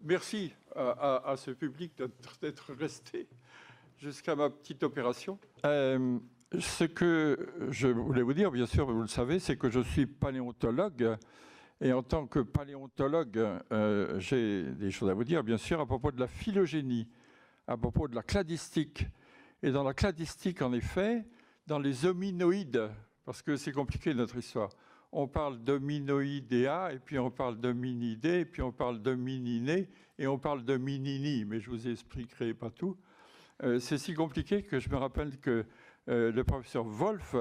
Merci à ce public d'être resté jusqu'à ma petite opération. Ce que je voulais vous dire, bien sûr, vous le savez, c'est que je suis paléontologue. Et en tant que paléontologue, j'ai des choses à vous dire, bien sûr, à propos de la phylogénie, à propos de la cladistique. Et dans la cladistique, en effet, dans les hominoïdes, parce que c'est compliqué notre histoire, on parle d'hominoïdea, et puis on parle d'hominidés, et puis on parle d'homininés, et on parle de minini, mais je vous expliquerai pas tout. C'est si compliqué que je me rappelle que le professeur Wolf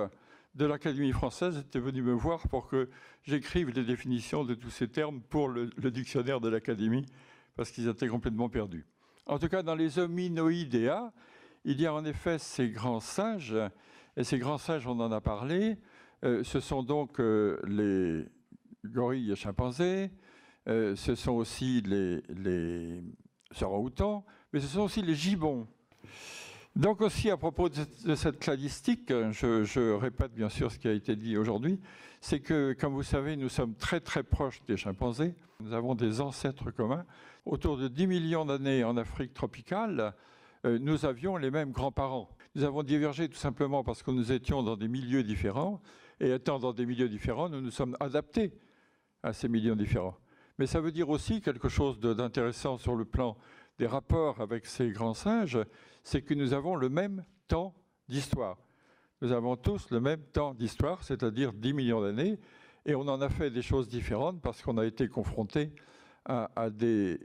de l'Académie française était venu me voir pour que j'écrive les définitions de tous ces termes pour le dictionnaire de l'Académie, parce qu'ils étaient complètement perdus. En tout cas, dans les hominoïdea, il y a en effet ces grands singes, et ces grands singes, on en a parlé, ce sont donc les gorilles et chimpanzés, ce sont aussi les orang-outans, mais ce sont aussi les gibbons. Donc aussi à propos de cette cladistique, je répète bien sûr ce qui a été dit aujourd'hui, c'est que, comme vous savez, nous sommes très très proches des chimpanzés. Nous avons des ancêtres communs. Autour de 10 millions d'années en Afrique tropicale, nous avions les mêmes grands-parents. Nous avons divergé tout simplement parce que nous étions dans des milieux différents, et étant dans des milieux différents, nous nous sommes adaptés à ces milieux différents. Mais ça veut dire aussi quelque chose d'intéressant sur le plan des rapports avec ces grands singes, c'est que nous avons le même temps d'histoire. Nous avons tous le même temps d'histoire, c'est-à-dire 10 millions d'années, et on en a fait des choses différentes parce qu'on a été confrontés à des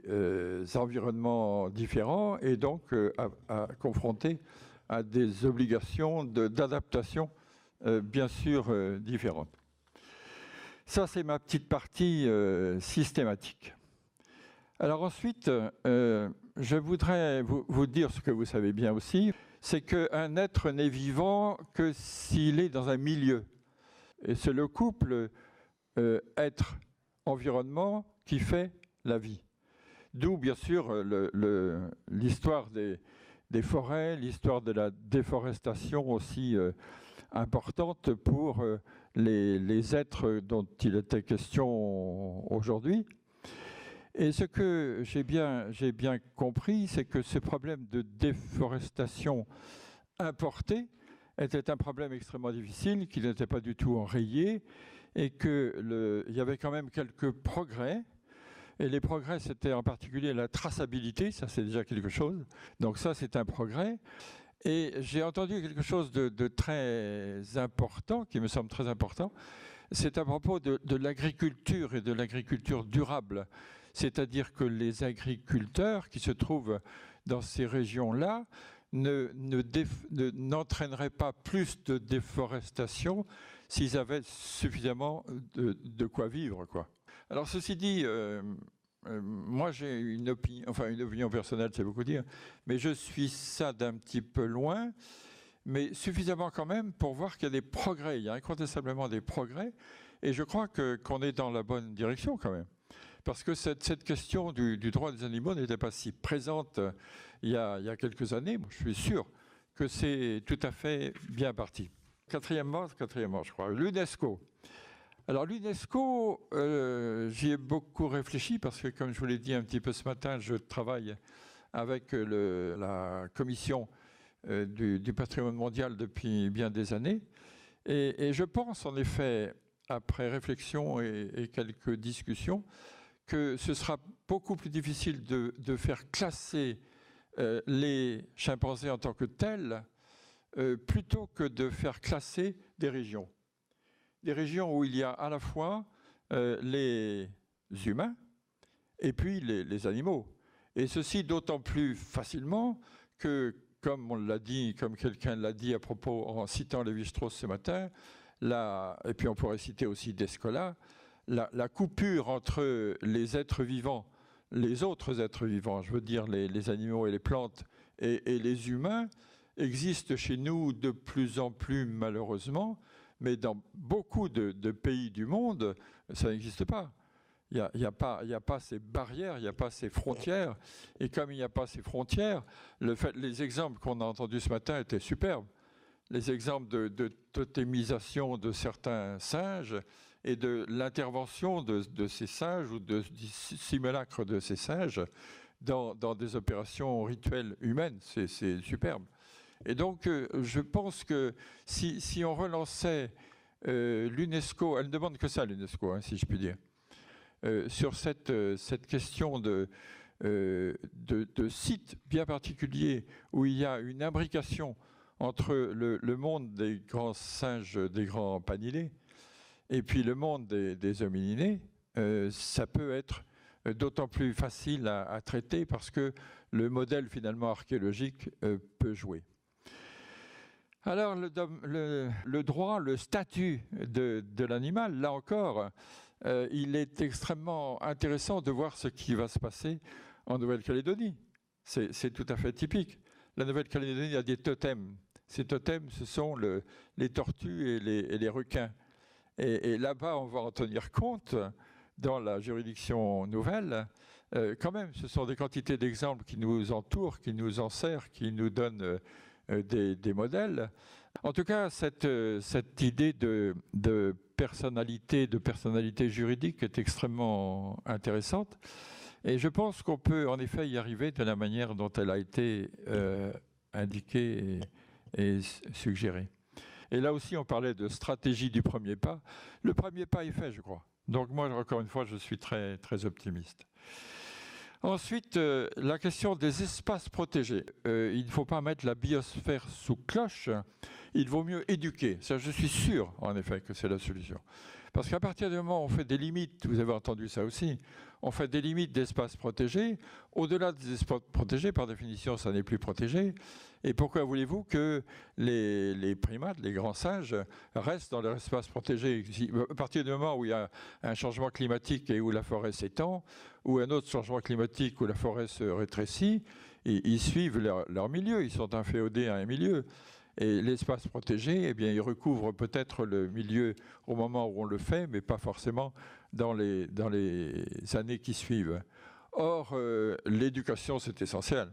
environnements différents et donc confrontés à des obligations d'adaptation bien sûr différentes. Ça, c'est ma petite partie systématique. Alors ensuite, je voudrais vous dire ce que vous savez bien aussi, c'est qu'un être n'est vivant que s'il est dans un milieu. Et c'est le couple être-environnement qui fait la vie. D'où, bien sûr, l'histoire des forêts, l'histoire de la déforestation aussi importante pour les êtres dont il était question aujourd'hui. Et ce que j'ai bien compris, c'est que ce problème de déforestation importée était un problème extrêmement difficile, qui n'était pas du tout enrayé, et qu'il y avait quand même quelques progrès. Et les progrès, c'était en particulier la traçabilité, ça c'est déjà quelque chose. Donc ça, c'est un progrès. Et j'ai entendu quelque chose de très important, qui me semble très important, c'est à propos de l'agriculture et de l'agriculture durable. C'est-à-dire que les agriculteurs qui se trouvent dans ces régions-là n'entraîneraient pas plus de déforestation s'ils avaient suffisamment de quoi vivre, quoi. Alors ceci dit, moi j'ai une opinion personnelle, c'est beaucoup dire, mais je suis ça d'un petit peu loin, mais suffisamment quand même pour voir qu'il y a des progrès, il y a incontestablement des progrès, et je crois qu'on est dans la bonne direction quand même. Parce que cette question du droit des animaux n'était pas si présente il y a quelques années. Je suis sûr que c'est tout à fait bien parti. Quatrièmement, je crois, l'UNESCO. Alors l'UNESCO, j'y ai beaucoup réfléchi parce que, comme je vous l'ai dit un petit peu ce matin, je travaille avec la commission du patrimoine mondial depuis bien des années. Et je pense en effet, après réflexion et quelques discussions, que ce sera beaucoup plus difficile de faire classer les chimpanzés en tant que tels plutôt que de faire classer des régions. Des régions où il y a à la fois les humains et puis les animaux. Et ceci d'autant plus facilement que, comme on l'a dit, comme quelqu'un l'a dit à propos en citant Lévi-Strauss ce matin, et puis on pourrait citer aussi Descola, la coupure entre les êtres vivants, les autres êtres vivants, je veux dire les animaux et les plantes, et les humains, existe chez nous de plus en plus malheureusement, mais dans beaucoup de pays du monde, ça n'existe pas. Il n'y a pas ces barrières, il n'y a pas ces frontières. Et comme il n'y a pas ces frontières, les exemples qu'on a entendus ce matin étaient superbes. Les exemples de totémisation de certains singes et de l'intervention de ces sages ou du simulacre de ces sages dans des opérations rituelles humaines. C'est superbe. Et donc, je pense que si on relançait l'UNESCO, elle ne demande que ça, l'UNESCO, hein, si je puis dire, sur cette question de sites bien particuliers où il y a une imbrication entre le monde des grands singes, des grands panidés, et puis le monde des hominidés, ça peut être d'autant plus facile à traiter parce que le modèle finalement archéologique peut jouer. Alors le droit, le statut de l'animal, là encore, il est extrêmement intéressant de voir ce qui va se passer en Nouvelle-Calédonie. C'est tout à fait typique. La Nouvelle-Calédonie a des totems. Ces totems, ce sont les tortues et les requins. Et là-bas, on va en tenir compte dans la juridiction nouvelle. Quand même, ce sont des quantités d'exemples qui nous entourent, qui nous enserrent, qui nous donnent des modèles. En tout cas, cette idée de personnalité juridique est extrêmement intéressante. Et je pense qu'on peut en effet y arriver de la manière dont elle a été indiquée et suggérée. Et là aussi, on parlait de stratégie du premier pas. Le premier pas est fait, je crois. Donc moi, encore une fois, je suis très, très optimiste. Ensuite, la question des espaces protégés. Il ne faut pas mettre la biosphère sous cloche. Il vaut mieux éduquer. Ça, je suis sûr, en effet, que c'est la solution. Parce qu'à partir du moment où on fait des limites, vous avez entendu ça aussi, on fait des limites d'espaces protégés. Au-delà des espaces protégés, par définition, ça n'est plus protégé. Et pourquoi voulez-vous que les primates, les grands singes, restent dans leur espace protégé? À partir du moment où il y a un changement climatique et où la forêt s'étend, ou un autre changement climatique où la forêt se rétrécit, ils suivent leur milieu, ils sont inféodés à un milieu. Et l'espace protégé, eh bien, il recouvre peut-être le milieu au moment où on le fait, mais pas forcément dans les années qui suivent. Or, l'éducation, c'est essentiel.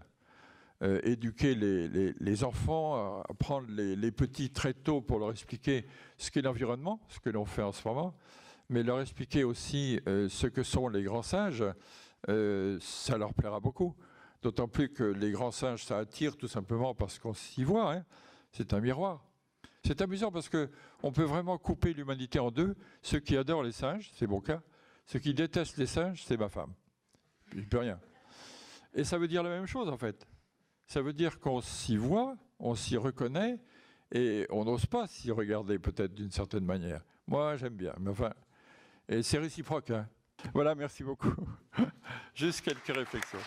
Éduquer les enfants, apprendre les petits très tôt pour leur expliquer ce qu'est l'environnement, ce que l'on fait en ce moment, mais leur expliquer aussi ce que sont les grands singes, ça leur plaira beaucoup. D'autant plus que les grands singes, ça attire tout simplement parce qu'on s'y voit. Hein. C'est un miroir. C'est amusant parce qu'on peut vraiment couper l'humanité en deux. Ceux qui adorent les singes, c'est mon cas. Ceux qui détestent les singes, c'est ma femme. Je ne peux rien. Et ça veut dire la même chose en fait. Ça veut dire qu'on s'y voit, on s'y reconnaît, et on n'ose pas s'y regarder peut-être d'une certaine manière. Moi, j'aime bien, mais enfin, et c'est réciproque. Hein. Voilà, merci beaucoup. Juste quelques réflexions.